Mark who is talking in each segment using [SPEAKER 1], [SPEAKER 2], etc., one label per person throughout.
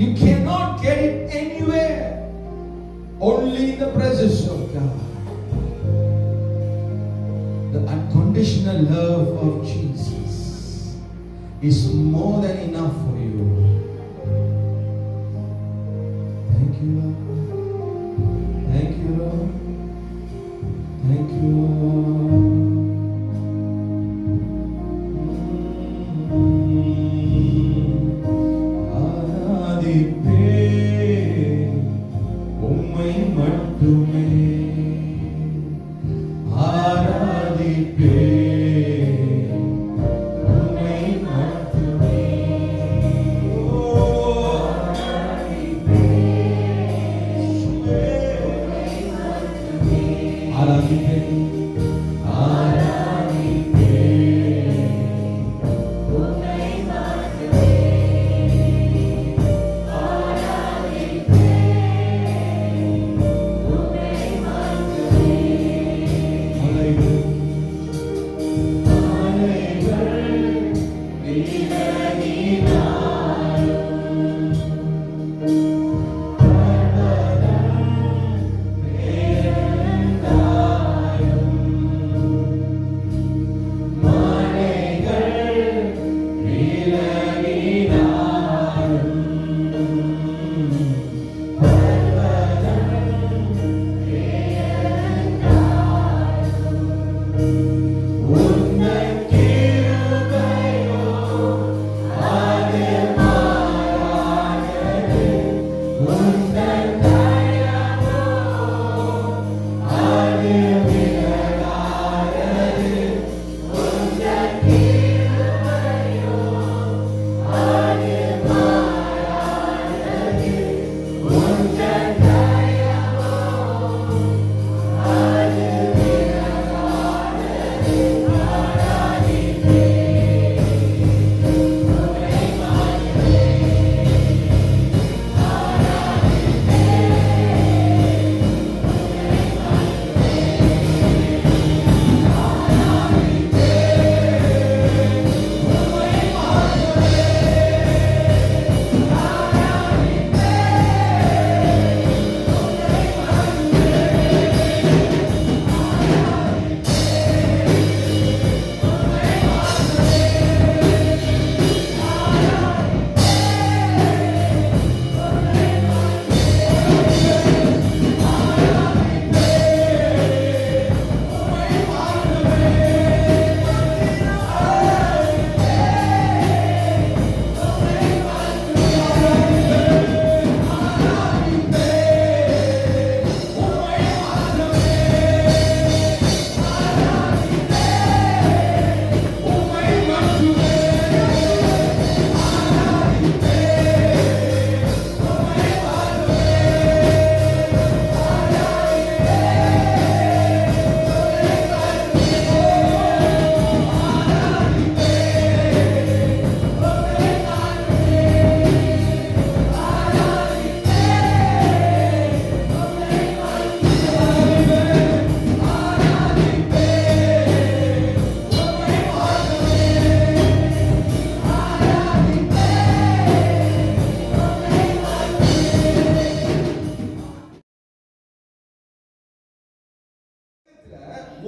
[SPEAKER 1] You cannot get it anywhere. Only in the presence of God. The unconditional love of Jesus is more than enough for you. Thank you, Lord. Thank you, Lord. Thank you, Lord.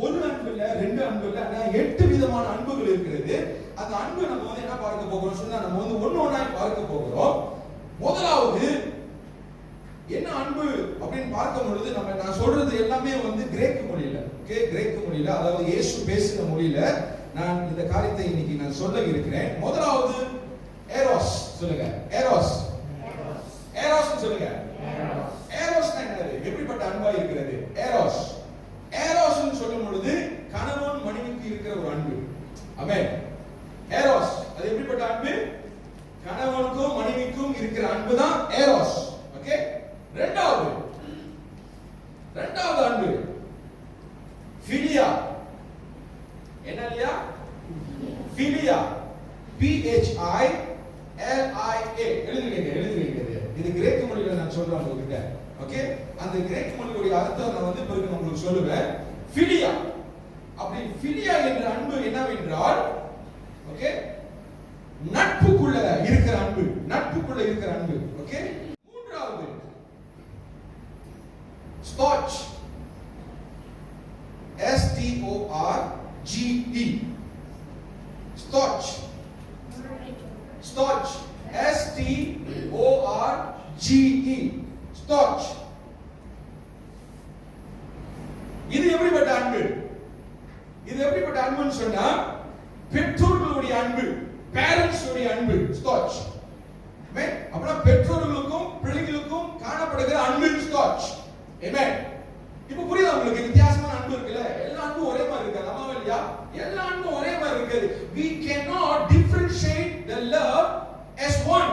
[SPEAKER 1] ஒரு அன்பு இல்ல, ரெண்டு அன்பு இல்ல, ஆனா 8 விதமான அன்புகள் இருக்கிறது. அந்த அன்பு நம்ம வந்து என்ன பார்க்க போகிறோம் சொன்னா நம்ம வந்து ஒண்ணொண்ணாய் பார்க்க போகிறோம். முதலாவது என்ன அன்பு அப்படின்னு பார்க்கும் பொழுது நான் சொல்றது எல்லாமே வந்து கிரேக்க மொழியில, ஓகே, கிரேக்க மொழியில, அதாவது இயேசு பேசின மொழியில நான் இந்த காரியத்தை இன்னைக்கு நான் சொல்ல இருக்கிறேன். முதலாவது ஏரோஸ். சொல்லுங்க ஏரோஸ். ஏரோஸ் சொல்லுங்க. ஏரோஸ் என்னது? எப்படிப்பட்ட அன்பா இருக்கிறது ஏரோஸ்? ஏரோஸ் சொல்லும் பொழுது கணவன் மனைவிக்கு இருக்கிற ஒரு அன்பு. ஆமென். ஏரோஸ் அது எப்படிப்பட்ட அன்பு? கணவனுக்கும் மனைவிக்கும் இருக்கிற அன்பு தான் ஏரோஸ். ஓகே. இரண்டாவது அன்பு ஃபிலியா. என்ன இல்லையா? ஃபிலியா. PHILIA. எழுதுவீங்க. இது கிரேக்க மொழியில நான் சொல்றேன் உங்களுக்கு. ஓகே. அந்த கிரேக்க மொழியோட அர்த்தம் நான் வந்து பிறகு உங்களுக்கு சொல்லுவேன். ஃபிலியா. அப்படி ஃபிலியா என்ற அன்பு என்னவென்றால், ஓகே, நட்புக்குள்ள இருக்கிற அன்பு. நட்புக்குள்ள இருக்கிற அன்பு. ஓகே. ஓகே. மூன்றாவது starch, STORGE, starch, starch, STORGE, starch. இது எப்படிப்பட்ட அன்பு? இது எப்படிப்பட்ட அன்புன்னு சொன்னா பெற்றோர்களுடைய அன்பு, பேரண்ட்ஸ் உடைய அன்பு, ஸ்டார்ச். அப்படின்னா பெற்றோர்களுக்கும் பிள்ளைகளுக்கும் காணப்படுகிற அன்பு ஸ்டார்ச். ஆமென். இப்போ புரியுதா உங்களுக்கு? வித்தியாசமான அன்பு இருக்குல்ல. எல்லா அன்பும் ஒரே மாதிரி இருக்காது, ஆமாவா இல்லையா? எல்லா அன்பும் ஒரே மாதிரி இருக்காது. We cannot differentiate the love as one.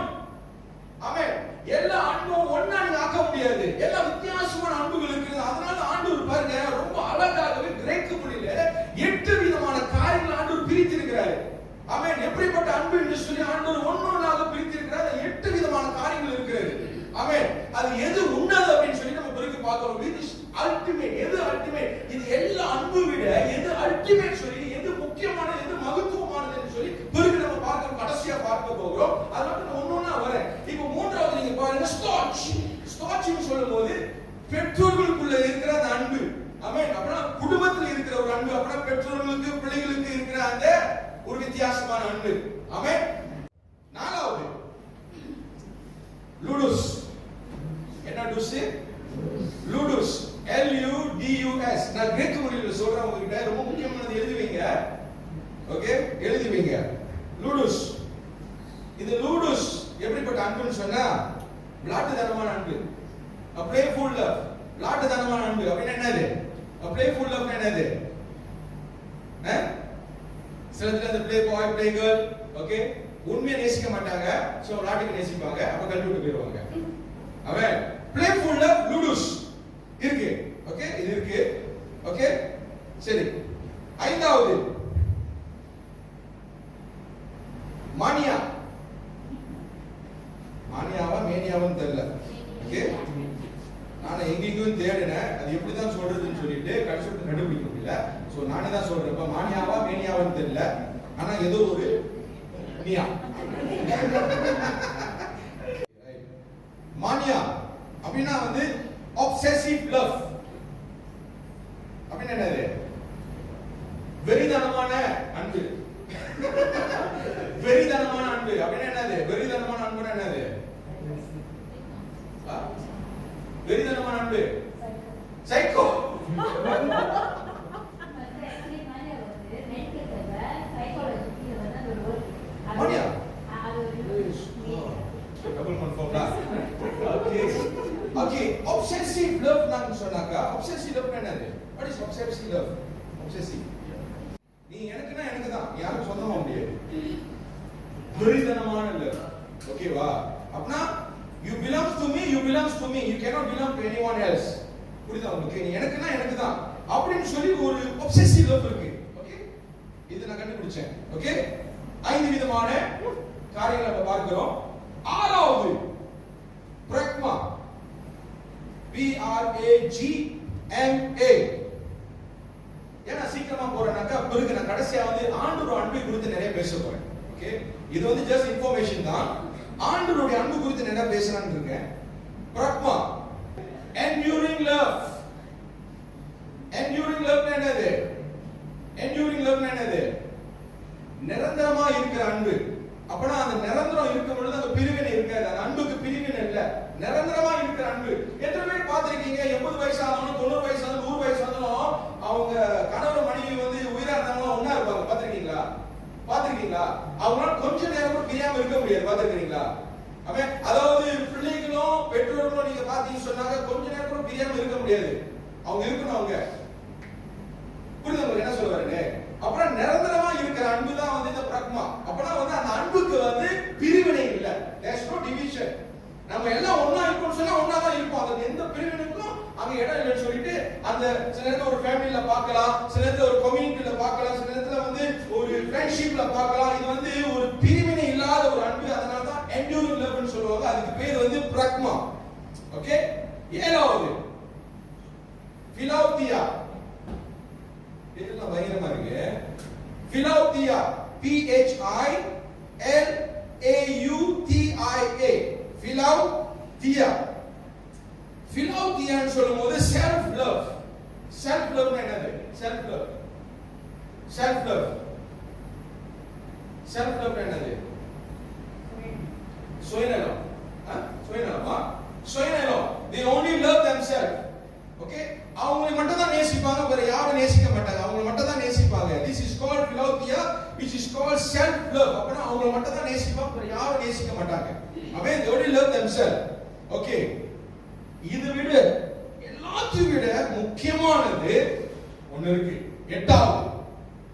[SPEAKER 1] ஆமென். எல்லா அன்பும் ஒண்ணா நீங்க ஆக்க முடியாது. எல்லா வித்தியாசமான அன்புகள் இருக்குது. அதனால ஆண்டவர் பாருங்க ரொம்ப அழகாகவே கிரேக்க மொழியில 8 விதமான காரியங்களை ஆண்டவர் பிரித்து இருக்கிறார். ஆமென். எப்படிப்பட்ட அன்பு என்று சொல்லி ஆண்டவர் ஒவ்வொன்றாக பிரித்து இருக்கிறார். 8 விதமான காரியங்கள் இருக்கிறது. ஆமென். அது எது உன்னது அப்படின்னு சொல்லி நம்ம பிறகு பார்க்கிறோம். இது அல்டிமேட். எது அல்டிமேட்? இது எல்லா அன்பு விட எது அல்டிமேட் சொல்லி, எது முக்கியமானது, எது மகத்துவமானதுன்னு சொல்லி பிறகு நம்ம பார்க்க கடைசியா பார்க்க போகிறோம். அதனால நான் ஒவ்வொன்றா வரேன். இப்போ மூன்றாவது நீங்க பாருங்க ஸ்டார்ச். ஸ்டார்ச்னு சொல்லும்போது பெற்றோர்களுக்குள்ள இருக்கிற அந்த அன்பு. ஆமென். அப்படின்னா குடும்பத்தில் இருக்கிற ஒரு அன்பு, அப்படின்னா பெற்றோர்களுக்கு பிள்ளைகளுக்கு இருக்கிற அந்த ஒரு வித்தியாசமான அன்பு. ஆமென். நாலாவது லூடுஸ். என்ன டூஸ்? லூடுஸ், LUDUS. நான் கிரேக்க மொழியில சொல்றேன் உங்ககிட்ட, ரொம்ப முக்கியமானது எழுதுவீங்க. ஓகே, எழுதுவீங்க. லூடுஸ். இது லூடுஸ் எப்படிப்பட்ட அன்புன்னு சொன்னா விளையாட்டுத்தனமான அன்பு. playful love. விளையாட்டுத்தனமான அன்பு அப்படின்னா என்னது? playful love என்னது? சிலத்துல அந்த play boy, play girl, okay, உண்மையை நேசிக்க மாட்டாங்க, சோ விளையாட்டுக்கு நேசிப்பாங்க, அப்ப கல்விட்டு போயிடுவாங்க. அவன் playful love, லூடுஸ் இருக்கு. ஓகே, இது இருக்கு. ஓகே, சரி. ஐந்தாவது மானியா. மானியாவா மேனியாவான்னு தெரியல. ஓகே, நான் எங்கேயும் தேடினேன், அது எப்படி தான் சொல்றதுன்னு சொல்லிட்டு கடைசிட்டு கண்டுபிடிக்க முடியல. சோ நானே தான் சொல்றேன். இப்ப மானியாவா மேனியாவான்னு தெரியல, ஆனா ஏதோ ஒரு மியா. மானியா அப்படின்னா வந்து obsessive love. அப்படின்னா என்னது? வெறிதனமான அன்பு. வெறிதனமான அன்பு அப்படின்னா என்னது? வெறிதனமான அன்புனா என்னது? வெறிதனமான அன்பு சைக்கோ. மானியா டபுள் கன்ஃபார்ம் தான். Okay, okay. obsessive love நான் சொன்னாக்கா obsessive love என்னது? what is obsessive love? obsessive, நீ எனக்குனா எனக்கு தான், யாரும் சொந்தமா முடியாது. வெறிதனமான love. ஓகேவா? அப்படினா you belongs to me, you belongs to me, you cannot belong to anyone else. புரியுதா உங்களுக்கு? நீ எனக்குனா எனக்கு தான் அப்படின்னு சொல்லி ஒரு obsessive love இருக்கு. ஓகே, இது நான் கண்டுபிடிச்சேன். ஓகே, 5 விதமான காரியங்களை நம்ம பார்க்கிறோம். ஆறாவது பிரக்மா, PRAGMA. ஏன்னா சீக்கிரமா போறேனாக்கா பிறகு நான் கடைசியா வந்து ஆண்டவருடைய அன்பை குறித்து நிறைய பேச போறேன். ஓகே, இது வந்து ஜஸ்ட் இன்ஃபர்மேஷன் தான். ஆண்டவருடைய அன்பு குறித்து நிறைய பேசலாம்னு இருக்கேன். பிரக்மா, enduring love. enduring love என்னது? enduring love என்னது? நிரந்தரமா இருக்கிற அன்பு. அப்பனா அந்த நிரந்தரம் இருக்கும் பொழுது அந்த பிரிவினை இருக்காது. அந்த அன்புக்கு பிரிவினை இல்ல, நிரந்தரமா இருக்கிற அன்பு. எத்தனை பேர் பார்த்திருக்கீங்க 80 வயசு ஆனாலும் 90 வயசு ஆனாலும் 100 வயசு ஆனாலும் அவங்க கணவர் மனைவி வந்து உயிரா இருந்தாலும் ஒண்ணா இருப்பாங்க. பார்த்திருக்கீங்களா? பார்த்திருக்கீங்களா? அவங்களால கொஞ்ச நேரம் கூட பிரியாம இருக்க முடியாது. பார்த்திருக்கீங்களா? அதாவது பிள்ளைகளும் பெற்றோர்களும் நீங்க பாத்தீங்கன்னு சொன்னாங்க கொஞ்ச நேரம் கூட பிரியாம இருக்க முடியாது. அவங்க இருக்கணும். அவங்க புரியுது உங்களுக்கு என்ன சொல்ல வரேன்னு? அப்புறம் நிரந்தரமா இருக்கிற அன்பு தான் வந்து இந்த பிரக்மா. அப்பனா வந்து அந்த அன்புக்கு வந்து பிரிவினை இல்ல, there's no division. நம்ம எல்லாம் ஒண்ணா இருக்கோம்னு சொன்னா ஒண்ணா தான் இருப்போம். அது எந்த பிரிவினைக்கும் அங்க இடம் இல்லைன்னு சொல்லிட்டு அந்த சில நேரத்துல ஒரு ஃபேமிலில பார்க்கலாம், சில நேரத்துல ஒரு கம்யூனிட்டில பார்க்கலாம், சில நேரத்துல வந்து ஒரு ஃப்ரெண்ட்ஷிப்ல பார்க்கலாம். இது வந்து ஒரு பிரிவினை இல்லாத ஒரு அன்பு. அதனால தான் enduring love னு சொல்லுவாங்க. அதுக்கு பேர் வந்து பிரக்மா. ஓகே, ஏழாவது பிலௌதியா. இதெல்லாம் பயங்கரமா இருக்கு. பிலௌதியா, PHILAUTIA. தியா. பிலௌதியான்னு சொல்லும்போது செல்ஃப் லவ். செல்ஃப் லவ் என்னது? Self love. Self love. Self love என்னது? சுயநலம். சுயநலமா? சுயநலம். They only love themselves. Okay? அவங்களை மட்டும் தான் நேசிப்பாங்க, வேற யாரும் நேசிக்க மாட்டாங்க. அவங்களை மட்டும் தான் நேசிப்பாங்க. This is called philothea, which is called self love. அப்பனா அவங்களை மட்டும் தான் நேசிப்பாங்க, வேற யாரும் நேசிக்க மாட்டாங்க. They only love themselves. Okay? இது விட எல்லாத்தையும் விட முக்கியமானது ஒன்னு இருக்கு. எட்டாவது.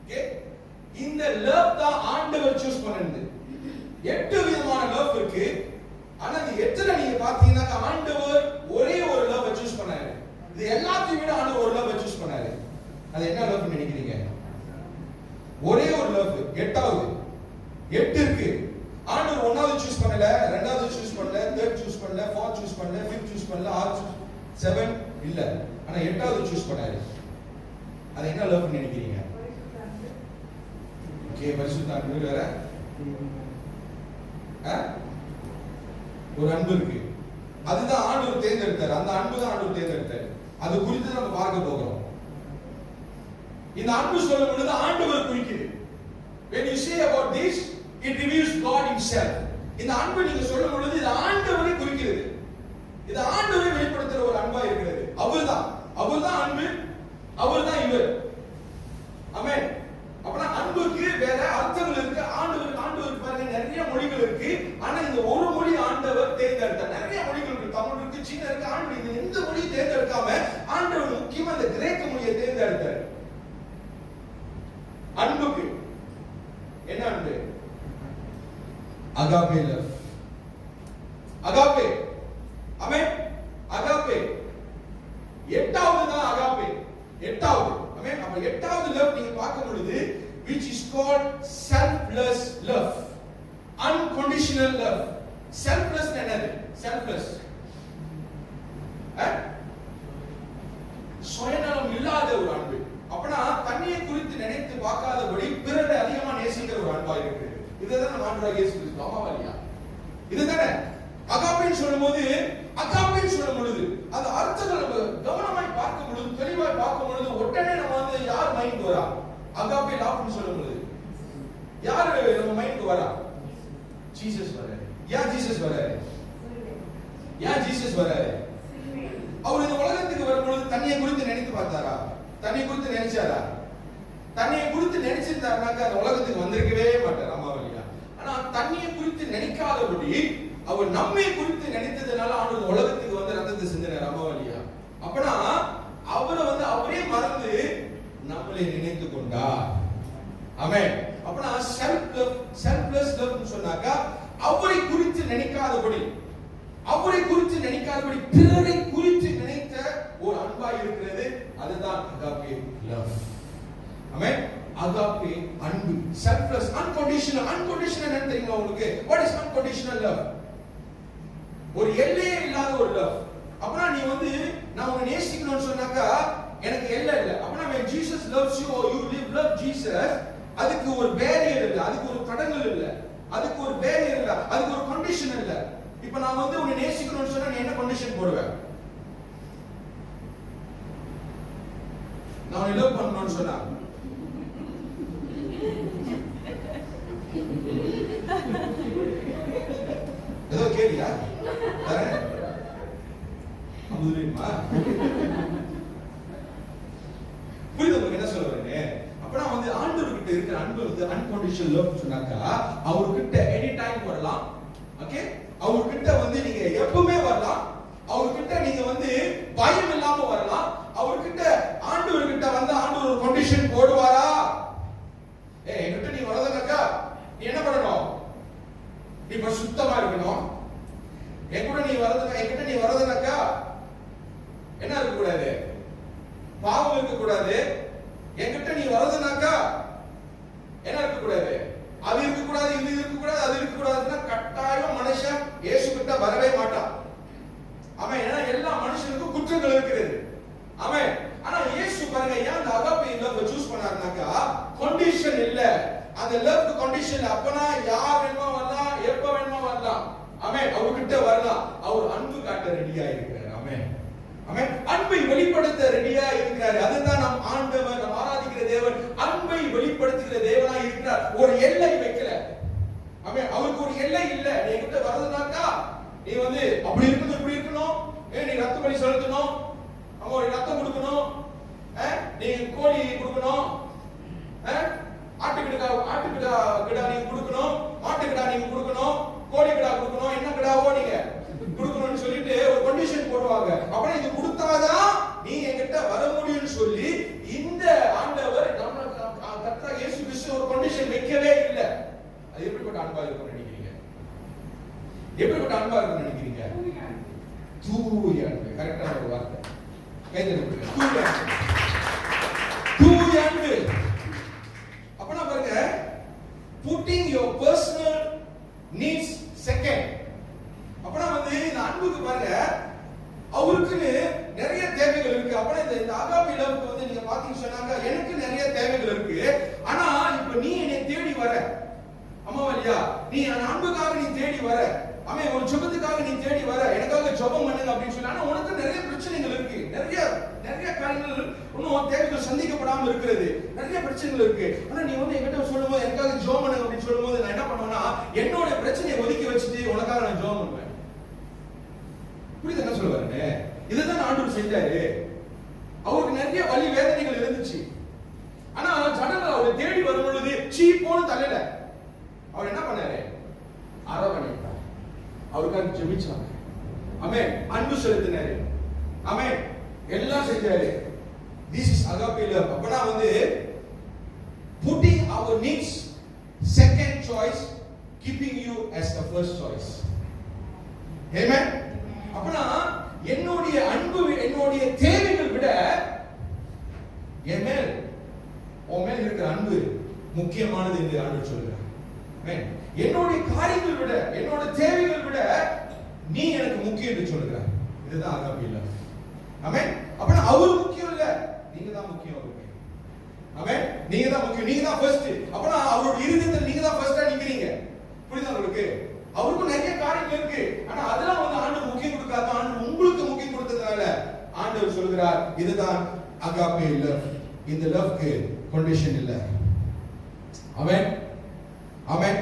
[SPEAKER 1] Okay? இந்த லவ் தான் ஆண்டவர் சூஸ் பண்ணது. 8 விதமான லவ் இருக்கு. ஆனா இது எத்தனை நீங்க பாத்தீங்கன்னா ஆண்டவர் ஒரே ஒரு லவ் சூஸ் பண்ணாரு. இது எல்லாத்தையும் விட ஆண்டவர் ஒரு லவ் சூஸ் பண்ணாரு. அது என்ன லவ் நினைக்கிறீங்க? ஒரே ஒரு லவ். எட்டாவது. 8 இருக்கு. ஆண்டவர் 1வது சூஸ் பண்ணல, 2வது சூஸ் பண்ணல, 3rd சூஸ் பண்ணல, 4th சூஸ் பண்ணல, 5th சூஸ் பண்ணல, 6th 7 இல்ல. ஆனா 8வது சூஸ் பண்ணாரு. அது என்ன லவ் நினைக்கிறீங்க? ஓகே, பரிசுத்த அன்பு வேற. ஒரு அன்பு இருக்கு. அதுதான் ஆண்டவர் தேர்ந்தெடுத்தார். அந்த அன்பு தான் ஆண்டவர் தேர்ந்தெடுத்தார். அது குறித்து நம்ம பார்க்க போகிறோம். இந்த அன்பு சொல்லும் பொழுது ஆண்டவர் குறிக்குது. When you say about this, it reveals God himself. இந்த அன்பு நீங்க சொல்லும் பொழுது இது ஆண்டவரை குறிக்கிறது. இது ஆண்டவரை வெளிப்படுத்துற ஒரு அன்பா இருக்கிறது. அவர்தான் அன்பு. அவர்தான் இவர். ஆமென். அப்பனா அன்புக்கு வேற அர்த்தங்கள் இருக்கு. ஆண்டவர் பாருங்க நிறைய மொழிகள் இருக்கு. ஆனா இந்த ஒரு மொழி ஆண்டவர் தேர்ந்தெடுத்தார். நிறைய மொழிகள் இருக்கு. தமிழ் இருக்கு, சீன இருக்கு. ஆண்டவர் இந்த எந்த மொழியை தேர்ந்தெடுக்காம ஆண்டவர் முக்கியமா இந்த கிரேக்க மொழியை தேர்ந்தெடுத்தார். அன்புக்கு என்ன அன்பு? Agape love. அகாபே. ஆமென். அகாபே. 8வது தான் அகாபே. 8வது. ஆமென். அப்ப 8வது லவ் நீங்க பார்க்கும் பொழுது which is called selfless love. Unconditional love. Selfless என்னது? Selfless. சுயநலம் இல்லாத ஒரு அன்பு. அப்பனா தன்னையே குறித்து நினைத்து பார்க்காதபடி பிறரை அதிகமா நேசிக்கிற ஒரு அன்பா இருக்கு. இதுதான் நம்ம ஆண்டவராகிய இயேசு கிறிஸ்து. ஆமாவா இல்லையா? இதுதானே அகாபேன்னு சொல்லும்போது அந்த அர்த்தங்களை நம்ம கவனமாய் பார்க்கும் பொழுது, தெளிவாய் பார்க்கும் பொழுது உடனே நம்ம வந்து யார் மைண்ட் வரா? அகாபே லவ்னு சொல்லும்போது யாரு நம்ம மைண்டுக்கு வரா? ஜீசஸ் வராரு. ஏன் ஜீசஸ் வராரு? அவர் இந்த உலகத்துக்கு வரும்பொழுது தன்னையை குறித்து நினைத்து பார்த்தாரா? தன்னை குறித்து நினைச்சாரா? தன்னை குறித்து நினைச்சிருந்தாருனாக்க அந்த உலகத்துக்கு வந்திருக்கவே மாட்டார். ஆமாவா இல்லையா? ஆனா தன்னையை குறித்து நினைக்காதபடி அவர் நம்மை குறித்து நினைத்ததுனால ஆண்டவர் உலகத்துக்கு வந்து ரத்தத்தை சிந்தினார். ஆமாவா இல்லையா? அப்பனா அவரே மறந்து நம்மளை நினைத்து கொண்டார். ஆமென். அப்பனா செல்ஃப்லெஸ் லவ் சொன்னாக்கா அவரை குறித்து நினைக்காதபடி பிறரை குறித்து நினைத்த ஒரு அன்பா இருக்கிறது. அதுதான் அகாபே லவ். ஆமென். அகாபே அன்பு. Selfless, unconditional. என்ன தெரியுமா உங்களுக்கு? What is unconditional love? ஒரு எல்லையே இல்லாத ஒரு லவ். அப்பனா நீ வந்து நான் உன்னை நேசிக்கணும்னு சொன்னாக்கா எனக்கு எல்லை இல்லை. அப்பனா when Jesus loves you or you love Jesus, அதுக்கு ஒரு பேரியர் இல்ல, அதுக்கு ஒரு தடங்கல் இல்ல, அதுக்கு ஒரு பேரியர் இல்ல, அதுக்கு ஒரு கண்டிஷன் இல்ல. இப்போ நான் வந்து உன்னை நேசிக்கணும்னு சொன்னா நீ என்ன கண்டிஷன் போடுவ? நான் உன்னை லவ் பண்ணணும்னு சொன்னா ஏதோ கேளியா? புரியுமா? புரியுது உங்களுக்கு என்ன சொல்ல வரீங்க? அப்பனா வந்து ஆண்டவர்கிட்ட இருக்கிற அன்பு வந்து அன்கண்டிஷனல் லவ் சொன்னாக்கா அவர்கிட்ட எனி டைம் வரலாம். ஓகே? அவர்கிட்ட வந்து நீங்க எப்பவுமே வரலாம். அவர்கிட்ட நீங்க வந்து பயம் இல்லாம வரலாம். அவர்கிட்ட ஆண்டவர்கிட்ட வந்து ஆண்டவர் ஒரு கண்டிஷன் போடுவாரா? என்கிட்ட நீ வரதுனாக்கா நீ என்ன பண்ணணும்? நீ சுத்தமா இருக்கணும். என்கிட்ட நீ வரதுனாக்கா என்ன இருக்க கூடாது? பாவம் இருக்க கூடாது. என்கிட்ட நீ வரதுனாக்கா என்ன இருக்க கூடாது? அது இருக்க கூடாது, இது இருக்க கூடாது, அது இருக்க கூடாதுன்னா கட்டாயம் மனுஷன் இயேசு கிட்ட வரவே மாட்டான். ஆமென். ஏன்னா எல்லா மனுஷனுக்கும் குற்றங்கள் இருக்கிறது. ஆமென். ஆனா இயேசு பாருங்க ஏன் அந்த அகாபே லவ் சூஸ் பண்ணாருனாக்கா கண்டிஷன் இல்ல. அந்த லவ் கண்டிஷன் அப்பனா யார் வேணுமா வரலாம், எப்ப வேணுமா வரலாம். ஆமென். ஆமென், அவர்கிட்ட வரலாம். அவர் அன்பு காட்ட ரெடியா இருக்கிறார். ஆமென், ஆமென். அன்பை வெளிப்படுத்த ரெடியா இருக்கிறார். அதுதான் நம் ஆண்டவர், நம் ஆராதிக்கிற தேவன் அன்பை வெளிப்படுத்துகிற தேவனா இருக்கிறார். ஒரு எல்லை வைக்கல. ஆமென். அவருக்கு ஒரு எல்லை இல்ல. நீ கிட்ட வரதுனாக்கா நீ வந்து அப்படி இருக்கணும், இப்படி இருக்கணும், நீ ரத்த பலி செலுத்தணும், அம்மா ரத்தம் கொடுக்கணும், நீ கோழி கொடுக்கணும், ஆட்டுக்கிடா நீங்க கொடுக்கணும், மாட்டுக்கிடா நீங்க கொடுக்கணும், கோழி கிடா கொடுக்கணும், என்ன கிடாவோ நீங்க கொடுக்கணும்னு சொல்லிட்டு ஒரு கண்டிஷன் போடுவாங்க. அப்புறம் இது கொடுத்தாதான் நீ என்கிட்ட வர முடியும்னு சொல்லி இந்த ஆண்டவர் நம்ம கர்த்தர் இயேசு கிறிஸ்து ஒரு கண்டிஷன் வைக்கவே இல்லை. அது எப்படிப்பட்ட அன்பா இருக்கும்னு நினைக்கிறீங்க? எப்படிப்பட்ட அன்பா இருக்கும்னு நினைக்கிறீங்க? தூய அன்பு. கரெக்டான ஒரு வார்த்தை. கைதட்டுங்க. தூய அன்பு. தூய அன்பு. அப்பனா பாருங்க, putting your personal needs second. அப்பனா வந்து இந்த அன்புக்கு பாருங்க, அவருக்குன்னு நிறைய தேவைகள் இருக்கு. அப்பனா இந்த ஆகாபி லவ்க்கு வந்து நீங்க பாத்தீங்க சொன்னாங்க, எனக்கு நிறைய தேவைகள் இருக்கு, ஆனா இப்ப நீ என்னை தேடி வர, அம்மா இல்லையா, நீ என் அன்புக்காக நீ தேடி வர, அவன் ஒரு ஜெபத்துக்காக நீ தேடி வர, எனக்காக ஜெபம் பண்ணுங்க அப்படின்னு சொல்லி, ஆனா உனக்கு நிறைய பிரச்சனைகள் இருக்கு, நிறைய காரியங்கள் இன்னும் தேவைகள் சந்திக்கப்படாம இருக்கிறது, நிறைய பிரச்சனைகள் இருக்கு. ஆனா நீ வந்து என்கிட்ட சொல்லும்போது எனக்காக ஜெபம் பண்ணுங்க அப்படின்னு சொல்லும்போது நான் என்ன பண்ணுவேன்னா, என்னோட பிரச்சனையை ஒதுக்கி வச்சுட்டு உனக்காக நான் ஜெபம் பண்ணுவேன். புரியுது என்ன சொல்லுவாருன்னு? இதுதான் ஆண்டவர் செஞ்சாரு. அவருக்கு நிறைய வலி வேதனைகள் இருந்துச்சு, ஆனா ஜனங்கள் அவரை தேடி வரும் பொழுது சீப்போன்னு தள்ளல. அவர் என்ன பண்ணாரு? அரவணைத்தார். அவருக்காக ஜெபிச்சாங்க. ஆமென். அன்பு செலுத்தினாரு. ஆமென். எல்லாம் செஞ்சாரு. This is agape love. அப்பனா வந்து putting our needs second choice, keeping you as the first choice. Amen. அப்பனா என்னுடைய அன்பு, என்னுடைய தேவைகள் விட என் மேல் உன் மேல் இருக்கிற அன்பு முக்கியமானது என்று ஆண்டவர் சொல்கிறார். ஆமென். என்னுடைய காரியங்கள் விட, என்னோட தேவைகள் விட நீ எனக்கு முக்கியம் என்று சொல்கிறார். இதுதான் agape love. ஆமென். அப்பனா அவர் முக்கியம் இல்ல, நீங்க தான் முக்கியம் அவருக்கு. ஆமென். நீங்க தான் முக்கியம், நீங்க தான் ஃபர்ஸ்ட். அப்பனா அவரோட இருதயத்தில் நீங்க தான் ஃபர்ஸ்டா நிக்கிறீங்க. புரியுதா உங்களுக்கு? அவருக்கு நிறைய காரியங்கள் இருக்கு, ஆனா அதெல்லாம் வந்து ஆண்டவர் முக்கியம் கொடுக்காத, ஆண்டவர் உங்களுக்கு முக்கியம் கொடுத்ததால ஆண்டவர் சொல்கிறார், இதுதான் agape love. இந்த லவ்க்கு கண்டிஷன் இல்ல. ஆமென். ஆமென்.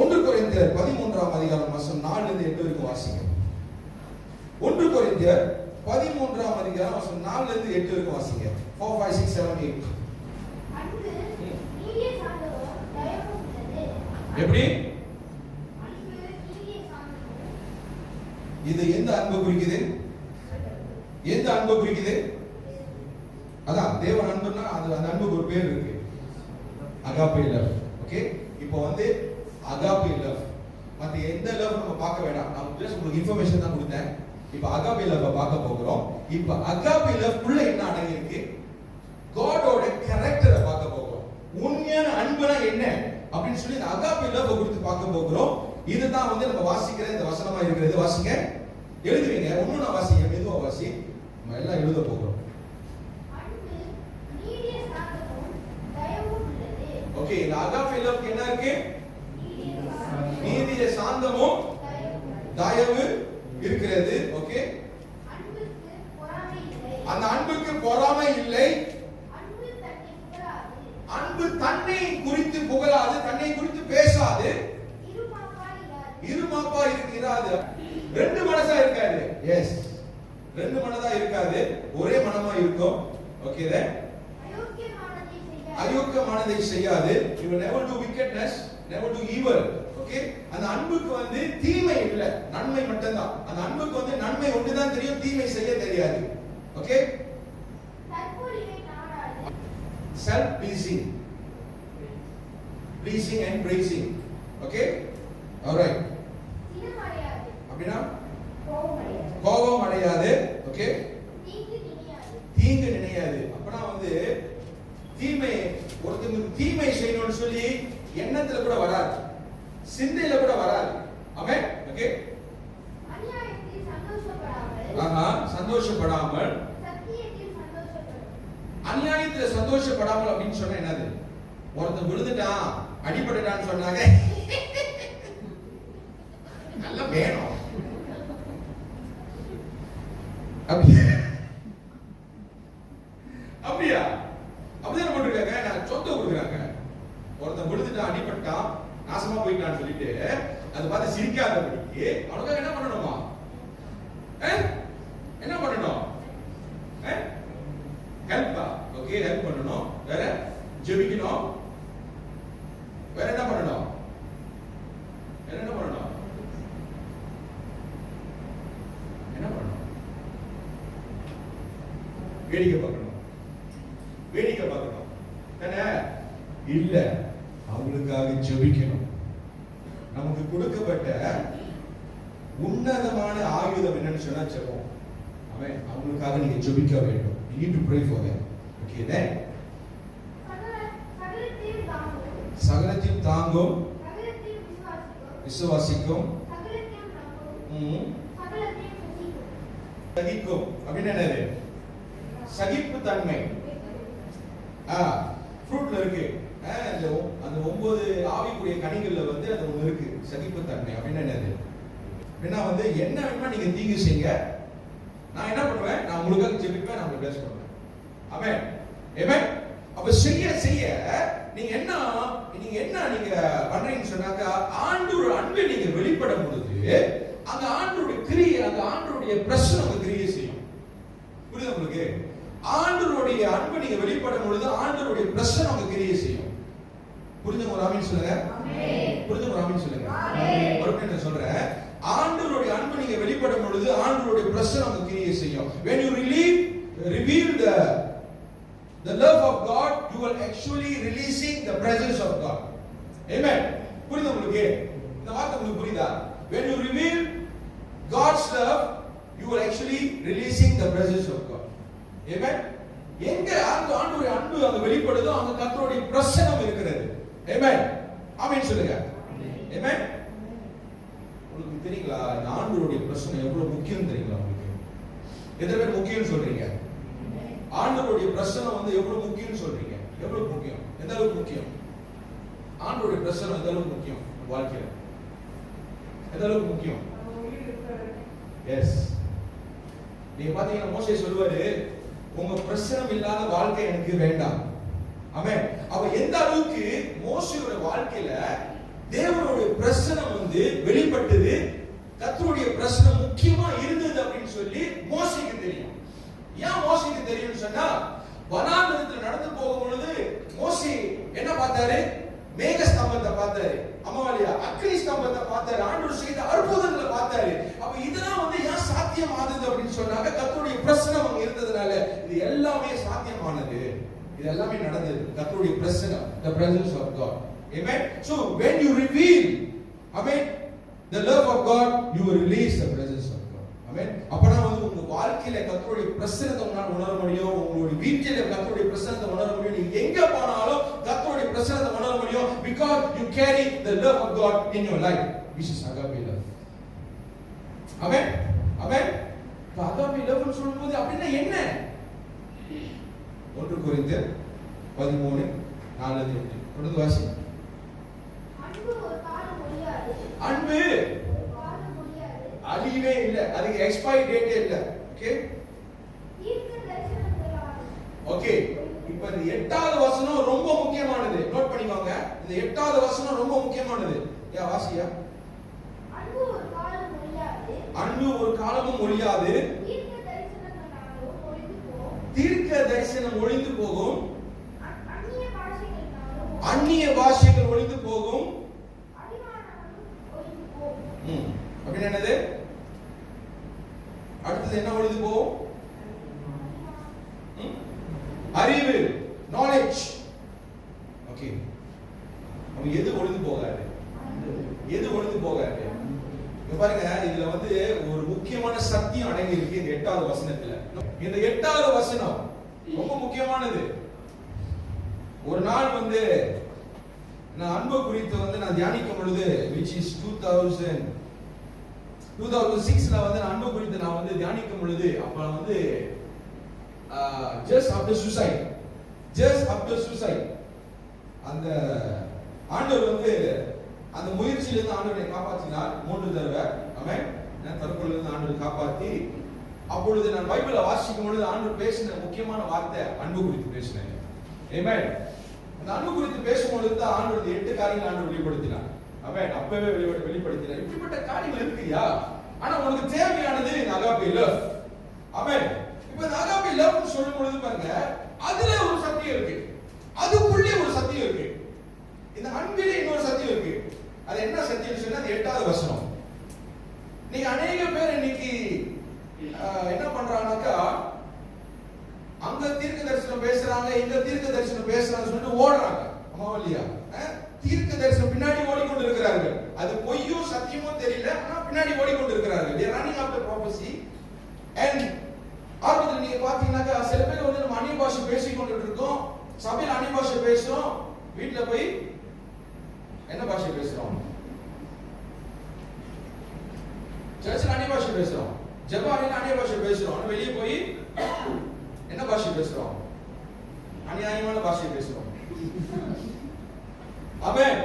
[SPEAKER 1] 1 கொரிந்தியர் 13ஆம் அதிகாரம் வசனம் 4 இருந்து 8 வரைக்கும் வாசிங்க. 1 கொரிந்தியர் 13ஆம் அதிகாரம் வசனம் 4 இருந்து 8 வரைக்கும் வாசிங்க. 4 5 6 7 8.
[SPEAKER 2] அன்பு நீடிய சாந்தமோ தயவு உள்ளது.
[SPEAKER 1] எப்படி?
[SPEAKER 2] அன்பு நீடிய சாந்தமோ.
[SPEAKER 1] இது எந்த அன்பு குறிக்குது? எந்த அன்பு குறிக்குது? அதான் தேவன் அன்புன்னா அது, அந்த அன்புக்கு ஒரு பேர் இருக்கு, agape love. ஓகே, இப்போ வந்து agape love மத்த எந்த லவ் நம்ம பார்க்க வேண்டாம், நான் ஜஸ்ட் உங்களுக்கு இன்ஃபர்மேஷன் தான் கொடுத்தேன். இப்போ agape love பார்க்க போகிறோம். இப்போ agape love உள்ள என்ன அடங்கி இருக்கு? காடோட கரெக்டரை பார்க்க போகிறோம். உண்மையான அன்புனா என்ன அப்படின்னு சொல்லி இந்த agape love குறித்து பார்க்க போகிறோம். இதுதான் வந்து நம்ம வாசிக்கிற இந்த வசனமா இருக்கிறது. வாசிங்க, எழுதுவீங்க, ஒண்ணு நான் வாசிங்க, மெதுவா வாசி, நம்ம எல்லாம் எழுத போகிறோம்.
[SPEAKER 2] அன்பு நீடிய சாந்தமோ தயவு உள்ளது.
[SPEAKER 1] ஓகே, இந்த agape love என்ன இருக்கு? நீதிய சாந்தமும் தயவு இருக்கிறது. ஓகே,
[SPEAKER 2] அன்புக்கு பொறாமை இல்லை.
[SPEAKER 1] அந்த அன்புக்கு பொறாமை இல்லை.
[SPEAKER 2] அன்பு தன்னை புகழாது.
[SPEAKER 1] அன்பு தன்னை குறித்து புகழாது, தன்னை குறித்து பேசாது. இருமாப்பா இருக்கிறாது. ரெண்டு மனசா இருக்காது. எஸ், ரெண்டு மனதா இருக்காது, ஒரே மனமா இருக்கும். ஓகே, அயோக்கியமானதை செய்யாது. You will never do wickedness, never do evil. Okay, அந்த அன்புக்கு வந்து தீமை இல்ல, நன்மை மட்டும்தான். அந்த அன்புக்கு வந்து நன்மை ஒன்றுதான் தெரியும், தீமை செய்ய தெரியாது. Okay, self pleasing, pleasing and praising. Okay, alright. அப்படினா கோபம் அடையாது. ஓகே, தீங்கு நினையாது. அப்பனா வந்து தீமை, ஒருத்தருக்கு தீமை செய்யணும்னு சொல்லி எண்ணத்துல கூட வராது, சிந்தையில கூட வராது. ஆமென். ஓகே, சந்தோஷப்படாமல், அநியாயத்துல சந்தோஷப்படாமல் அப்படின்னு சொன்னா என்னது? ஒருத்தன் விழுந்துட்டான், அடிபட்டுட்டான்னு சொன்னாங்க, நல்லா வேணும். அப்படியா? அப்படிதான் போட்டிருக்காங்க. நான் சொத்தை கொடுக்குறாங்க. ஒருத்தன் விழுந்துட்டான், அடிபட்டான், நாசமா போயிட்டான்னு சொல்லிட்டு அதை பார்த்து சிரிக்காதபடிக்கு அவனுக்காக என்ன பண்ணணுமா? என்ன பண்ணணும்? ஹெல்ப்பா? ஓகே, ஹெல்ப் பண்ணணும். வேற ஜெபிக்கணும். வேற என்ன பண்ணணும்? என்ன பண்ணணும்? என்ன பண்ணணும்? வேடிக்கை பார்க்கணும். வேடிக்கை பார்க்கணும் தானே? இல்ல, அவங்களுக்காக ஜெபிக்கணும். நமக்கு கொடுக்கப்பட்ட உன்னதமான ஆயுதம் என்னன்னு சொன்னா ஜெபம். ஆமென். அவங்களுக்காக நீங்க ஜெபிக்க வேண்டும். You need to pray for them. Okay, then சகலத்தையும் தாங்கும், விசுவாசிக்கும், சகிக்கும். அப்படின்னு என்னது? சகிப்பு தன்மை. ஃப்ரூட்ல இருக்கு. அந்த 9 ஆவிக்குரிய கனிகள்ல வந்து அது ஒண்ணு இருக்கு, சகிப்பு தன்மை. அப்படின்னு என்னது? அப்படின்னா வந்து என்ன வேணுமா நீங்க தீங்கு செய்யுங்க, நான் என்ன பண்ணுவேன்? நான் உங்களுக்காக ஜெபிப்பேன், நான் உங்களுக்கு பிளஸ் பண்ணுவேன். ஆமென். ஆமென். அப்ப செய்ய செய்ய நீங்க என்ன பண்றீங்கன்னு சொன்னாக்கா, ஆண்டவர் அன்பை நீங்க வெளிப்படும் பொழுது அந்த ஆண்டவருடைய கிரியை, அந்த ஆண்டவருடைய பிரசன்னம் அந்த கிரியை செய்யும். புரியுதா உங்களுக்கு? ஆண்டவருடைய அன்பை நீங்க வெளிப்படும் பொழுது ஆண்டவருடைய பிரசன்னம் அந்த கிரியை செய்யும். புரிஞ்சவங்க ஒரு ஆமீன் சொல்லுங்க. புரிஞ்சவங்க ஒரு ஆமீன் சொல்லுங்க. மறுபடியும் நான் சொல்றேன், ஆண்டவருடைய அன்பு நீங்க வெளிப்படும் பொழுது ஆண்டவருடைய பிரசன்னம் அந்த கிரியை செய்யும். When you reveal the love of God, you are actually releasing the presence of God. Amen. புரியுதா உங்களுக்கு? இந்த வார்த்தை உங்களுக்கு புரியுதா? When you reveal God's love, you are actually releasing the presence of God. Amen. எங்க ஆண்டவருடைய அன்பு அங்க வெளிப்படுதோ அங்க கர்த்தருடைய பிரசன்னம் இருக்கிறது. Amen. ஆமென் சொல்லுங்க. Amen. உங்களுக்கு தெரியுங்களா இந்த ஆண்டவருடைய பிரசன்னம் எவ்வளவு முக்கியம் தெரியுங்களா உங்களுக்கு? எத்தனை பேர் முக்கியம் சொல்றீங்க? ஆண்டவருடைய பிரசன்னம் வந்து எவ்வளவு முக்கியம் சொல்றீங்க? எவ்வளவு முக்கியம்? எந்த அளவுக்கு முக்கியம்? ஆண்டவருடைய பிரசன்னம் எந்த அளவுக்கு முக்கியம் வாழ்க்கையில? எந்த அளவுக்கு முக்கியம்? எஸ். நீங்க பாத்தீங்கன்னா மோசே சொல்லுவாரு, உங்க பிரசன்னம் இல்லாத வாழ்க்கை எனக்கு வேண்டாம். ஆமென். அவ எந்த அளவுக்கு மோசேயோட வாழ்க்கையில தேவனுடைய பிரசன்னம் வந்து வெளிப்பட்டது, கர்த்தருடைய பிரசன்னம் முக்கியமா இருந்தது அப்படின்னு சொல்லி மோசேக்கு தெரியும். ஏன் மோசேக்கு தெரியும்னு சொன்னா, வனாந்தரத்துல நடந்து போகும் பொழுது மோசே என்ன பார்த்தாரு? மேக ஸ்தம்பத்தை பார்த்தாரு. அம்மாவாலியா அக்னி ஸ்தம்பத்தை பார்த்தாரு. ஆண்டவர் செய்த அற்புதங்களை பார்த்தாரு. அப்ப இதெல்லாம் வந்து ஏன் சாத்தியமானது அப்படின்னு சொன்னாக்க, கர்த்தருடைய பிரசன்னம் அங்க இருந்ததுனால இது எல்லாமே சாத்தியமானது. இது எல்லாமே நடந்தது கர்த்தருடைய பிரசன்னம், the presence of God. Amen. So when you reveal, amen, the love of God, you will release the presence of God. Amen. அப்பனா வந்து உங்க வாழ்க்கையில கர்த்தருடைய பிரசன்னத்தை உங்களால உணர முடியும். உங்களுடைய வீட்டில கர்த்தருடைய பிரசன்னத்தை உணர முடியும். நீங்க எங்க போனாலும் கர்த்தருடைய பிரசன்னத்தை உணர முடியும். Because you carry the love of God in your life, which is agape love. Amen. Amen. agape love னு சொல்லும்போது அப்படின்னா என்ன? 1 கொரிந்தியர் 13:4-8 தொடர்ந்து வாசி.
[SPEAKER 2] அன்பு ஒரு காலம் ஒழியாது.
[SPEAKER 1] அன்பு
[SPEAKER 2] ஒரு காலம் ஒழியாது.
[SPEAKER 1] அழிவே இல்ல, அதுக்கு எக்ஸ்பைரி டேட்டே இல்ல. ஓகே,
[SPEAKER 2] தீர்க்க தரிசனங்களால்.
[SPEAKER 1] ஓகே, இப்போ இந்த 8வது வசனம் ரொம்ப முக்கியமானது. நோட் பண்ணிக்கோங்க. இந்த 8வது வசனம் ரொம்ப முக்கியமானது. வாசியா.
[SPEAKER 2] அன்பு ஒரு காலம் ஒழியாது.
[SPEAKER 1] அன்பு ஒரு காலமும் ஒழியாது.
[SPEAKER 2] தீர்க்க தரிசனங்களால் ஒழிந்து போகும்.
[SPEAKER 1] தீர்க்க தரிசனம் ஒழிந்து போகும்.
[SPEAKER 2] அந்நிய பாஷைகளால்
[SPEAKER 1] அந்நிய பாஷைகள் ஒழிந்து போகும்.
[SPEAKER 2] அறிவானவனும் ஒழிந்து போகும்.
[SPEAKER 1] அப்படின்னா என்னது? அடுத்தது என்ன ஒழிந்து போகும்? அறிவு, நாலேஜ். ஓகே, அப்ப எது ஒழிந்து போகாது? எது ஒழிந்து போகாது? இங்க பாருங்க, இதுல வந்து ஒரு முக்கியமான சத்தியம் அடங்கி இருக்கு இந்த 8வது வசனத்துல. இந்த 8வது வசனம் ரொம்ப முக்கியமானது. ஒரு நாள் வந்து நான் அன்பு குறித்து வந்து நான் தியானிக்கும் பொழுது, which is 2006ல வந்து நான் அன்பு குறித்து நான் வந்து தியானிக்கும் பொழுது, அப்ப வந்து just after suicide அந்த ஆண்டவர் வந்து அந்த முயற்சியிலிருந்து ஆண்டவரை காப்பாற்றினார் 3 தடவை. ஆமென். தற்கொலையிலிருந்து ஆண்டவர் காப்பாத்தி, அப்பொழுது நான் பைபிளை வாசிக்கும் பொழுது ஆண்டவர் பேசின முக்கியமான வார்த்தை அன்பு குறித்து பேசினார். ஆமென். அந்த அன்பு குறித்து பேசும்பொழுது தான் ஆண்டவர் 8 காரியங்கள் ஆண்டவர் வெளிப்படுத்தினார். ஆமென். அப்பவே வெளிப்படுத்தினார். இப்படிப்பட்ட காரியங்கள் இருக்குயா, ஆனா உங்களுக்கு தேவையானது இந்த அகாபே லவ். ஆமென். இப்ப இந்த அகாபே லவ் சொல்லும் பொழுது பாருங்க, அதுல ஒரு சத்தியம் இருக்கு, அதுக்குள்ளே ஒரு சத்தியம் இருக்கு, இந்த அன்பிலே இன்னொரு சத்தியம் இருக்கு. அது என்ன சத்தியம் சொன்னா அது 8வது வசனம். நீங்க அநேக பேர் இன்னைக்கு என்ன பண்றாங்கனாக்கா, அங்க தீர்க்க தரிசனம் பேசுறாங்க, இங்க தீர்க்க தரிசனம் பேசுறாங்க சொல்லிட்டு ஓடுறாங்க. ஆமா இல்லையா? தீர்க்க தரிசனம் பின்னாடி ஓடிக்கொண்டு இருக்கிறார்கள். அது பொய்யோ சத்தியமோ தெரியல, ஆனா பின்னாடி ஓடிக்கொண்டு இருக்கிறார்கள். they are running after prophecy. and ஆரம்பத்தில் நீங்க பாத்தீங்கன்னாக்கா சில பேர் வந்து நம்ம அந்நிய பாஷை பேசிக்கொண்டு இருக்கோம், சபையில் அந்நிய பாஷை பேசுறோம், வீட்டுல போய் என்ன பாஷை பேசுறோம்? சர்ச்சில் அந்நிய பாஷை பேசுறோம், ஜெபம் அந்நிய பாஷை பேசுறோம், வெளியே போய் என்ன பாஷை பேசுறோம்? அநியாயமான பாஷை பேசுறோம். ஆமென்.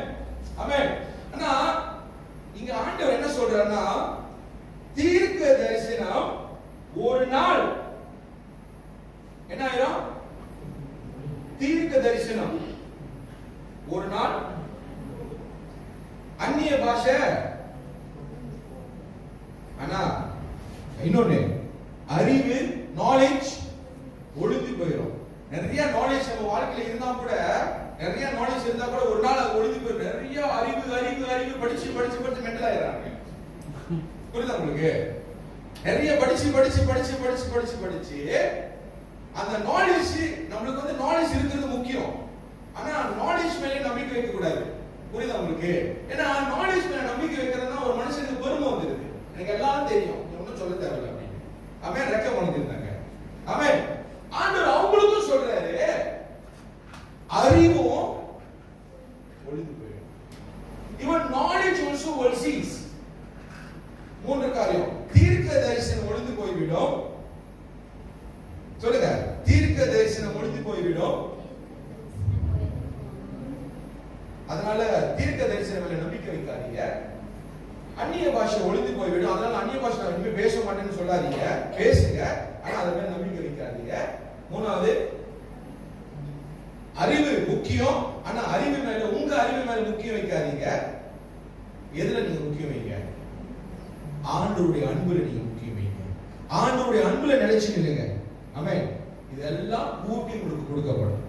[SPEAKER 1] ஆமென். ஆனா இங்க ஆண்டவர் என்ன சொல்றாருன்னா, தீர்க்க தரிசனம் ஒரு நாள் என்ன ஆயிரும்? தீர்க்க தரிசனம் ஒரு நாள், அந்நிய பாஷை. ஆனா இன்னொன்னு, அறிவு நாலேஜ் ஒளிந்து போயிடும். நிறைய நாலேஜ் நம்ம வாழ்க்கையில இருந்தா கூட, நிறைய நாலேஜ் இருந்தா கூட ஒரு நாள் அது ஒளிந்து போயிடும். நிறைய அறிவு அறிவு அறிவு படிச்சு படிச்சு படிச்சு மெண்டல் ஆயிடுறாங்க. புரியுதா உங்களுக்கு? நிறைய படிச்சு படிச்சு படிச்சு படிச்சு படிச்சு படிச்சு அந்த நாலேஜ், நம்மளுக்கு வந்து நாலேஜ் இருக்கிறது முக்கியம், ஆனா நாலேஜ் மேல நம்பிக்கை வைக்க கூடாது. புரியுதா உங்களுக்கு? ஏன்னா நாலேஜ் மேல நம்பிக்கை வைக்கிறதுனா ஒரு மனுஷனுக்கு பெருமை வந்துருது. எனக்கு எல்லாம் தெரியும், ஒன்னும் சொல்ல தேவையில்லை அப்படின்னு அவன் ரெக்க பண்ணிருந்தாங்க. அவன் ஆண்டவர் அவங்களுக்கும் சொல்றாரு, அறிவும் ஒளிந்து போயிடும். இவன் நாலேஜ் also will cease. 3 காரியம். தீர்க்க தரிசனம் ஒளிந்து போய்விடும். சொல்லுங்க, தீர்க்க தரிசனம் ஒளிந்து போய்விடும். அதனால தீர்க்க தரிசனம் மேல நம்பிக்கை வைக்காதீங்க. அந்நிய பாஷை ஒளிந்து போய்விடும். அதனால அந்நிய பாஷை நான் இனிமே பேச மாட்டேன்னு சொல்லாதீங்க, பேசுங்க, ஆனா அதை மேல நம்பிக்கை வைக்காதீங்க. 3வது, அறிவு முக்கியம், ஆனா அறிவு மேல, உங்க அறிவு மேல முக்கியம் வைக்காதீங்க. எதுல நீங்க முக்கியம் வைங்க? ஆண்டவருடைய அன்புல நீங்க முக்கியம் வைங்க. ஆண்டவருடைய அன்புல நிலைச்சு நில்லுங்க. ஆமென். இதெல்லாம் கூட்டி உங்களுக்கு கொடுக்கப்படும்.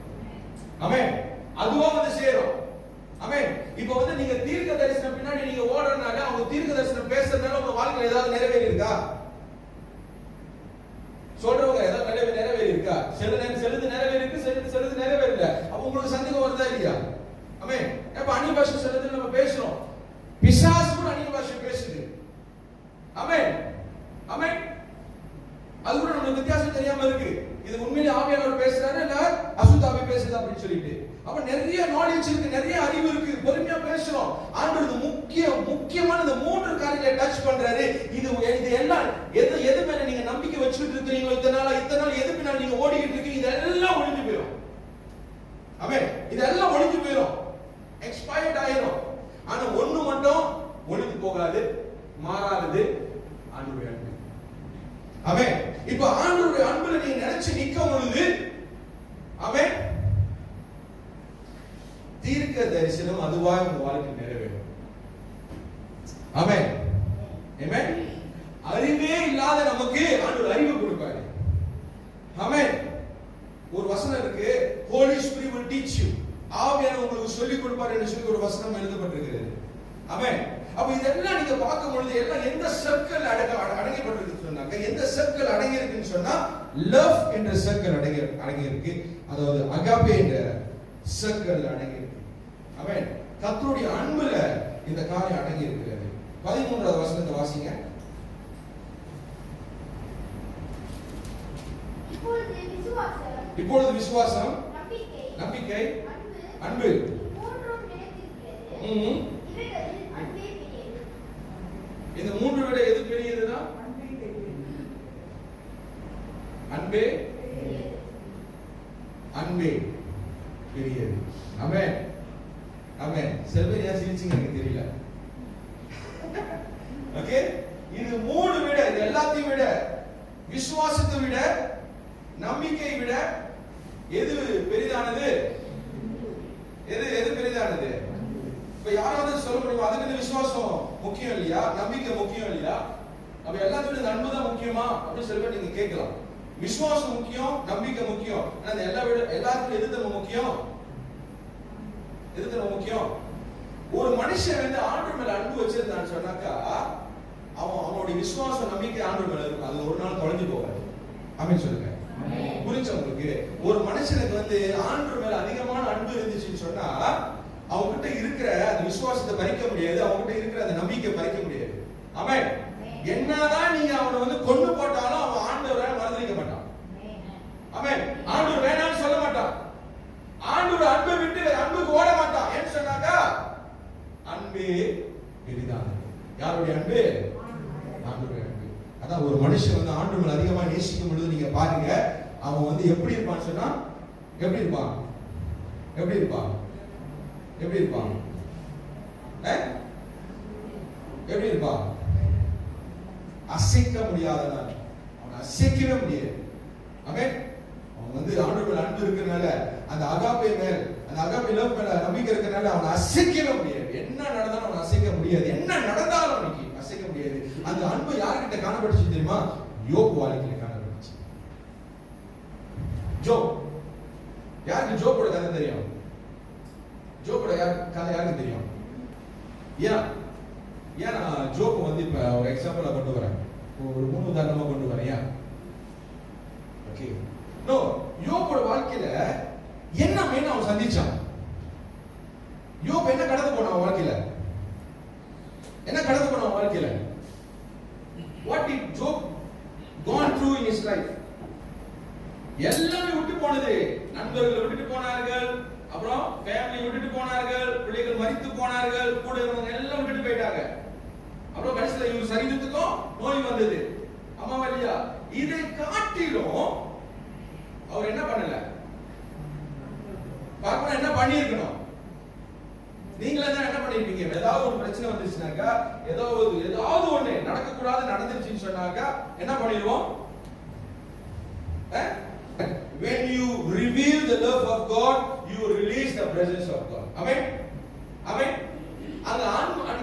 [SPEAKER 1] ஆமென். அதுவா வந்து சேரும். ஆமென். இப்போ வந்து நீங்க தீர்க்க தரிசனம் பின்னாடி நீங்க ஓடுறதுனால, அவங்க தீர்க்க தரிசனம் பேசுறதுனால உங்க வாழ்க்கையில ஏதாவது நிறைவேறி இருக்கா? சொல்றவங்க ஏதாவது நிறைவேறி இருக்கா? செலுது நிறைவேறி இருக்கு, செலுது நிறைவேறல. அப்ப உங்களுக்கு சந்தேகம் வருதா இல்லையா? ஆமென். அப்ப அந்நிய பாஷை செலுது நம்ம பேசுறோம், பிசாசு கூட அந்நிய பாஷை பேசுது. ஆமென். ஆமென். அது கூட நமக்கு வித்தியாசம் தெரியாம இருக்கு. இது உண்மையிலே ஆவியானவர் பேசுறாரு இல்ல அசுத்தாவி பேசுதா அப்படின்னு சொல்லிட்டு. அப்ப நிறைய நாலேஜ் இருக்கு, நிறைய அறிவு இருக்கு, பொறுமையா பேசுறோம். ஆண்டவர் முக்கியமான இந்த 3 காரியங்களை டச் பண்றாரு. இது எல்லாம் எது மேல நீங்க நம்பிக்கை வச்சுட்டு இருக்கீங்களோ, இத்தனை நாள் எது பின்னால நீங்க ஓடிக்கிட்டு இருக்கீங்க, இதெல்லாம் ஒளிஞ்சு போயிடும். ஆமென். இதெல்லாம் ஒளிஞ்சு போயிடும், எக்ஸ்பயர்ட் ஆயிடும். ஆனா ஒண்ணு மட்டும் ஒளிஞ்சு போகாது, மாறாதது, ஆண்டவருடைய அன்பு. ஆமென். இப்ப ஆண்டவருடைய அன்புல நீங்க நினைச்சு நிக்கும் பொழுது, ஆமென், தீர்க்க தரிசனம் அதுவாக உங்க வாழ்க்கையில் நிறைவேறும். ஆமென். ஆமென். அறிவே இல்லாத நமக்கு ஆண்டவர் அறிவு கொடுப்பாரு. ஆமென். ஒரு வசனம் இருக்கு, Holy Spirit will teach you. ஆவியானவர் உங்களுக்கு சொல்லிக் கொடுப்பார் என்று சொல்லி ஒரு வசனம் எழுதப்பட்டிருக்கிறது. ஆமென். அப்ப இதெல்லாம் நீங்க பார்க்கும் பொழுது எல்லாம் எந்த சர்க்கிள் அடங்கப்பட்டிருக்கு சொன்னாங்க, எந்த சர்க்கிள் அடங்கி இருக்குன்னு சொன்னா லவ் என்ற சர்க்கிள் அடங்கி இருக்கு. அதாவது அகாபே என்ற சர்க்கிள் அடங்கி இருக்கு. ஆமென். கர்த்தருடைய அன்புல இந்த காரியம் அடங்கி இருக்கிறது. 13வது வசனத்தை வாசிங்க. இப்பொழுது விசுவாசம், நம்பிக்கை, அன்பு. இந்த 3 விட எது பெரியதுன்னா அன்பே பெரியது. ஆமென். ஆமென். சில பேர் ஏன் சிரிச்சீங்க எனக்கு தெரியல. ஓகே, இது மூணு விட, இது எல்லாத்தையும் விட, விசுவாசத்தை விட, நம்பிக்கை விட எது பெரிதானது? எது பெரிதானது? இப்ப யாராவது சொல்ல முடியுமா? அதுக்கு விசுவாசம் முக்கியம் இல்லையா, நம்பிக்கை முக்கியம் இல்லையா? அப்ப எல்லாத்துக்கும் அன்பு தான் முக்கியமா அப்படின்னு சில பேர் நீங்க கேட்கலாம். விசுவாசம் முக்கியம், நம்பிக்கை முக்கியம். ஆனா எல்லாத்துக்கும் எது தர்மம் முக்கியம்? எது தர்மம் முக்கியம்? ஒரு மனுஷன் வந்து ஆண்டவர் மேல அன்பு வச்சிருந்தான்னு சொன்னாக்கா அவனுடைய விசுவாசம் நம்பிக்கை ஆண்டவர் மேல இருக்கும். அது ஒரு நாள் தொலைஞ்சு போகாது. ஆமென் சொல்லுங்க. புரிஞ்சா உங்களுக்கு? ஒரு மனுஷனுக்கு வந்து ஆண்டவர் மேல அதிகமான அன்பு இருந்துச்சுன்னு சொன்னா அவன்கிட்ட இருக்கிற அந்த விசுவாசத்தை பறிக்க முடியாது, அவன்கிட்ட இருக்கிற அந்த நம்பிக்கை பறிக்க முடியாது. ஆமென். என்னதான் நீங்க அவனை வந்து கொண்டு போட்டாலும் அவன் ஆண்டவரை மறந்துக்க மாட்டான். ஆமென். ஆண்டவர் வேணாம்னு சொல்ல மாட்டான். ஆண்டவர் அன்பை விட்டு அன்புக்கு ஓட மாட்டான். ஏன்னு சொன்னாக்கா அன்பே பெரிதானது. யாருடைய அன்பு? ஆண்டவருடைய அன்பு. அதான் ஒரு மனுஷன் வந்து ஆண்டவர் மேல அதிகமா நேசிக்கும் பொழுது நீங்க பாருங்க, அவன் வந்து எப்படி இருப்பான்னு சொன்னா எப்படி இருப்பான்? எப்படி இருப்பான்? எப்படி இருப்பான்? எப்படி இருப்பான்? அசைக்க முடியாதவன். அவன் அசைக்கவே முடியாது. ஆமென். அவன் வந்து ஆண்டவர் மேல அன்பு இருக்கிறனால, அந்த அகாபே மேல், அந்த அகாபே லவ் மேல நம்பிக்கை இருக்கிறனால அவன் அசைக்கவே முடியாது. என்ன நடந்தாலும் அவன் அசைக்க முடியாது. என்ன நடந்தாலும் அவனுக்கு அசைக்க முடியாது. அந்த அன்பு யார்கிட்ட காணப்பட்டுச்சு தெரியுமா? யோபு வாழ்க்கையில காணப்பட்டுச்சு. ஜோப். யாருக்கு ஜோபோட கதை தெரியும்? ஜோபோட கதை யாருக்கு தெரியும்? ஏன் நான் ஜோப் வந்து இப்ப ஒரு எக்ஸாம்பிளா கொண்டு வரேன், ஒரு 3 உதாரணமா கொண்டு வரேன். ஓகே, நோ, யோபோட வாழ்க்கையில என்ன மெயின் அவன் சந்திச்சான்? யோப் என்ன கடந்து போனான் வாழ்க்கையில? என்ன கடந்து போனான் வாழ்க்கையில? What did Job gone through in his life? எல்லாமே விட்டு போனது. நண்பர்கள் விட்டுட்டு போனார்கள், அப்புறம் ஃபேமிலி விட்டுட்டு போனார்கள், பிள்ளைகள் மரித்து போனார்கள், கூட இருந்தவங்க எல்லாம் விட்டுட்டு போயிட்டாங்க. அப்புறம் கடைசியில இவர் சரீரத்துக்கும் நோய் வந்தது. அம்மா இல்லையா? இதை காட்டிலும் அவர் என்ன பண்ணல? பார்க்கணும் என்ன பண்ணியிருக்கணும்? நீங்களே தான் என்ன பண்ணிருப்பீங்க? ஏதாவது ஒரு பிரச்சனை வந்துச்சுனாக்கா, ஏதாவது ஒண்ணு நடக்கக்கூடாது நடந்துருச்சுன்னு சொன்னாக்கா என்ன பண்ணிடுவோம்? When you reveal the love of God, you release the presence of God. Amen. Amen. அந்த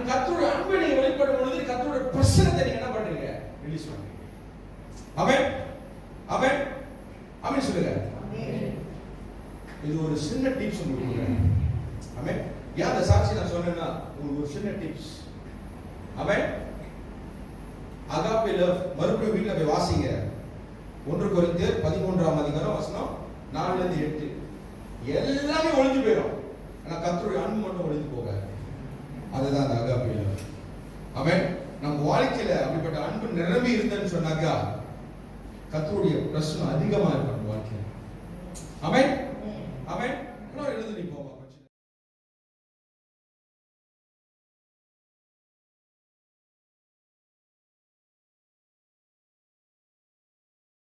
[SPEAKER 1] கர்த்தருடைய அன்பை நீங்க வெளிப்படுத்தும் பொழுது கர்த்தருடைய பிரசன்னத்தை நீங்க என்ன பண்றீங்க? ரிலீஸ் பண்றீங்க. ஆமென். ஆமென். ஆமென் சொல்லுங்க. ஆமென். இது ஒரு சின்ன டிப்ஸ் உங்களுக்கு. ஆமென். ஏன் அந்த சாட்சி நான் சொன்னேன்னா ஒரு சின்ன டிப்ஸ். ஆமென். அகாபே லவ் மறுபடியும் வீட்ல போய் வாசிங்க. 1 கொரிந்தியர் 13ஆம் அதிகாரம் வசனம் 4 ல இருந்து 8. எல்லாமே ஒளிஞ்சு போயிடும். ஆனா கர்த்தருடைய அன்பு மட்டும் ஒளிஞ்சு போகாது. அதுதான் அந்த அகாபே லவ். ஆமென். நம்ம வாழ்க்கையில அப்படிப்பட்ட அன்பு நிரம்பி இருந்தேன்னு சொன்னாக்கா கர்த்தருடைய பிரசன்னம் அதிகமா இருக்கும் வாழ்க்கையில. ஆமென். ஆமென்.